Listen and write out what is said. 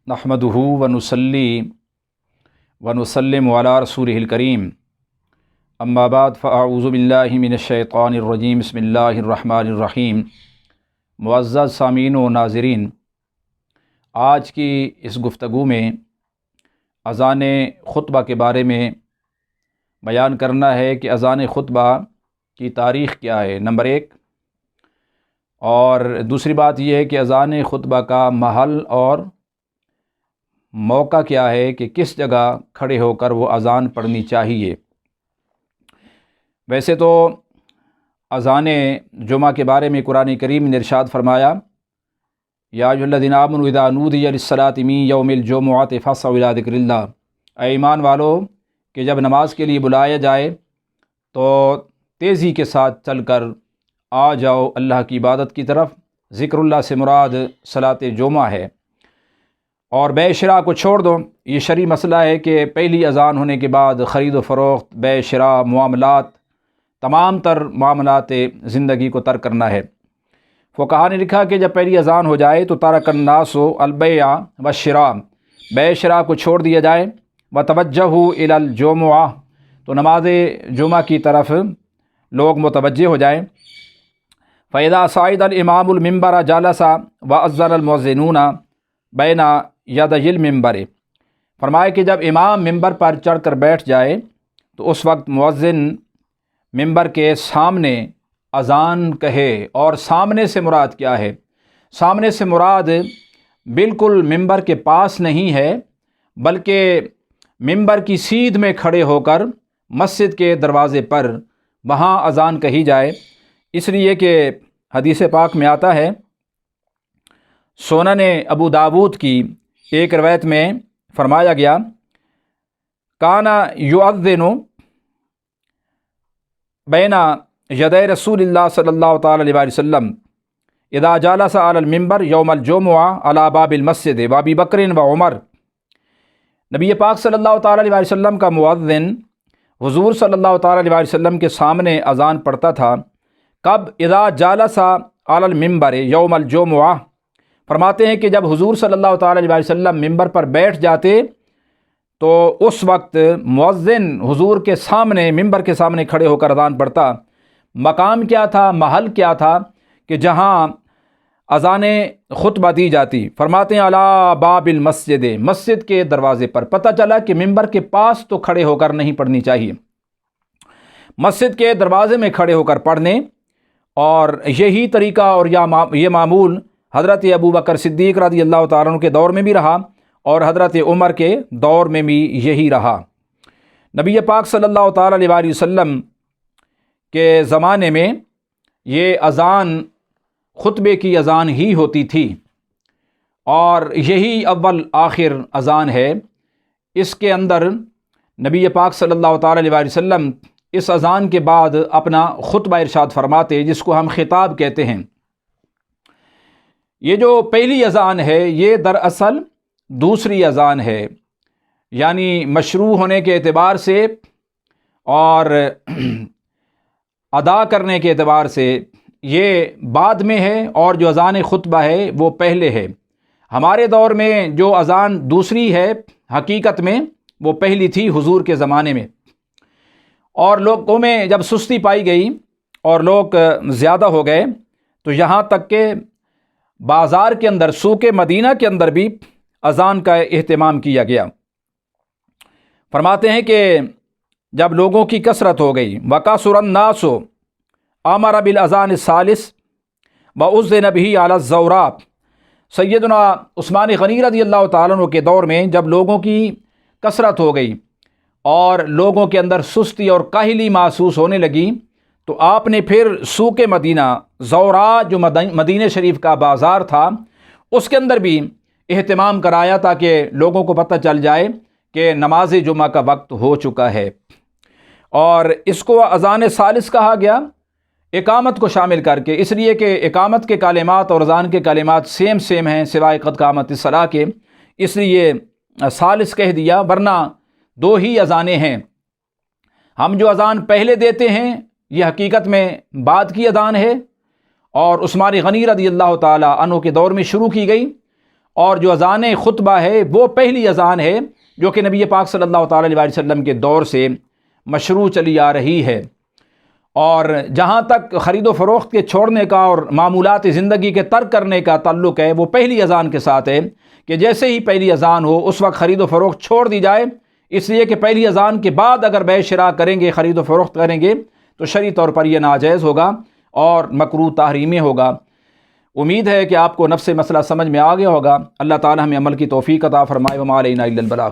नहमदुहु व नुसल्ली व नुसल्लिम अला रसूलिहिल करीम अम्मा बाद फ़अऊज़ु बिल्लाहि मिनश्शैतानिर रजीम बिस्मिल्लाहिर रहमानिर रहीम। मुअज़्ज़ज़ सामीन व नाज़रीन, आज की इस गुफ्तगू में अज़ान खुतबा के बारे में बयान करना है कि अज़ान खुतबा की तारीख़ क्या है, नंबर एक। और दूसरी बात यह है कि अज़ान खुतबा का महल और मौका क्या है कि किस जगह खड़े होकर वो अज़ान पढ़नी चाहिए। वैसे तो अज़ान जुमा के बारे में कुरान करीम ने इरशाद फरमाया, या अय्युहल्लज़ीना आमनू इज़ा नूदिया लिस्सलाति मिन यौमिल जुमुअति फस्अऊ इला ज़िक्रिल्लाह। ऐ ईमान वालों कि जब नमाज के लिए बुलाया जाए तो तेज़ी के साथ चलकर आ जाओ अल्लाह की इबादत की तरफ। ज़िक्रुल्लाह से मुराद सलात जुमा है। और बै शिरा को छोड़ दो। ये शरई मसला है कि पहली अज़ान होने के बाद ख़रीद व फ़रोख्त, बै शिरा, मामलात, तमाम तर मामलात ज़िंदगी को तर्क करना है। फ़ुक़हा ने लिखा कि जब पहली अज़ान हो जाए तो तरकन्नासु अलबैया व शिरा, बै शिरा को छोड़ दिया जाए, व तवज्जहू इलल जुमुआ, तो नमाज जुमा की तरफ लोग मुतवज्जे हो जाएँ। फ़इज़ा साइदल इमामुल मिंबर जालसा व अज़्ज़नल मुअज़्ज़िनूना बैना यदयिल मिंबर। फरमाए कि जब इमाम मिंबर पर चढ़कर बैठ जाए तो उस वक्त मुअज़्ज़िन मिंबर के सामने अज़ान कहे। और सामने से मुराद क्या है? सामने से मुराद बिल्कुल मिंबर के पास नहीं है, बल्कि मिंबर की सीध में खड़े होकर मस्जिद के दरवाज़े पर वहाँ अज़ान कही जाए। इसलिए कि हदीस पाक में आता है, सुनन अबू दाऊद की एक रवायत में फरमाया गया, काना युअज़्ज़िनु बैना यदै रसूलिल्लाह सल्लल्लाहु तआला अलैहि वसल्लम इज़ा जालसा अलल मिंबर यौमल जुमुआ अला बाबिल मस्जिद व अबी बकरिन व उमर। नबी पाक सल्लल्लाहु तआला अलैहि वसल्लम का मुअज़्ज़िन हुज़ूर सल्लल्लाहु तआला अलैहि वसल्लम के सामने अज़ान पढ़ता था। कब? इज़ा जालसा अलल मिंबर यौमल जुमुआ। फरमाते हैं कि जब हुज़ूर सल्लल्लाहु तआला अलैहि वसल्लम मिंबर पर बैठ जाते तो उस वक्त मुअज़्ज़िन हुज़ूर के सामने मिंबर के सामने खड़े होकर अज़ान पढ़ता। मकाम क्या था, महल क्या था कि जहाँ अज़ान खुतबा दी जाती। फरमाते हैं अला बाबिल मस्जिद, मस्जिद के दरवाज़े पर। पता चला कि मिंबर के पास तो खड़े होकर नहीं पढ़नी चाहिए, मस्जिद के दरवाज़े में खड़े होकर पढ़ने। और यही तरीक़ा और ये मामूल हज़रत अबू बकर सिद्दीक़ रज़ी अल्लाह तआला अन्हु के दौर में भी रहा और हज़रत उमर के दौर में भी यही रहा। नबी पाक सल्लल्लाहु तआला अलैहि वसल्लम के ज़माने में ये अज़ान खुतबे की अज़ान ही होती थी और यही अव्वल आखिर अज़ान है। इसके अंदर नबी पाक सल्लल्लाहु तआला अलैहि वसल्लम इस अज़ान के बाद अपना खुतबा इरशाद फरमाते, जिसको हम खिताब कहते हैं। ये जो पहली अज़ान है ये दरअसल दूसरी अज़ान है, यानी मशरू होने के एतबार से और अदा करने के एतबार से ये बाद में है और जो अज़ान खुतबा है वो पहले है। हमारे दौर में जो अज़ान दूसरी है हकीकत में वो पहली थी हुज़ूर के ज़माने में। और लोगों में जब सुस्ती पाई गई और लोग ज़्यादा हो गए तो यहाँ तक के बाज़ार के अंदर, सूक़े मदीना के अंदर भी अज़ान का एहतमाम किया गया। फरमाते हैं कि जब लोगों की कसरत हो गई, वकासुरन नासो अमर बिल अज़ान सालिस व उज़्ज़िन बिही अला ज़ौरा। सैयदना उस्मान गनी रज़ी अल्लाह तआला अन्हु के दौर में जब लोगों की कसरत हो गई और लोगों के अंदर सुस्ती और काहिली महसूस होने लगी तो आपने फिर सूक़े मदीना, ज़ौरा जो मदीने शरीफ का बाज़ार था, उसके अंदर भी एहतमाम कराया ताकि लोगों को पता चल जाए कि नमाज जुमा का वक्त हो चुका है। और इसको अज़ान सालिस कहा गया इकामत को शामिल करके, इसलिए कि इकामत के कलिमात और अज़ान के कलिमात सेम हैं सिवाय क़द क़ामतिस सलाह के, इसलिए सालिस कह दिया, वरना दो ही अज़ानें हैं। हम जो अज़ान पहले देते हैं ये हकीकत में बाद की अज़ान है और उस्मान गनी रज़ी अल्लाह ताला अन्हु के दौर में शुरू की गई اور جو اذان خطبہ ہے وہ پہلی اذان ہے جو کہ نبی پاک صلی اللہ تعالیٰ علیہ وسلم کے دور سے مشروع چلی آ رہی ہے۔ اور جہاں تک خرید و فروخت کے چھوڑنے کا اور معمولات زندگی کے ترک کرنے کا تعلق ہے، وہ پہلی اذان کے ساتھ ہے کہ جیسے ہی پہلی اذان ہو اس وقت خرید و فروخت چھوڑ دی جائے، اس لیے کہ پہلی اذان کے بعد اگر بیع شراء کریں گے، خرید و فروخت کریں گے تو شرعی طور پر یہ ناجائز ہوگا اور مکروہ تحریمی ہوگا۔ امید ہے کہ آپ کو نفس مسئلہ سمجھ میں آ گیا ہوگا۔ اللہ تعالی ہمیں عمل کی توفیق عطا فرمائے۔ وما علینا الا البلاغ۔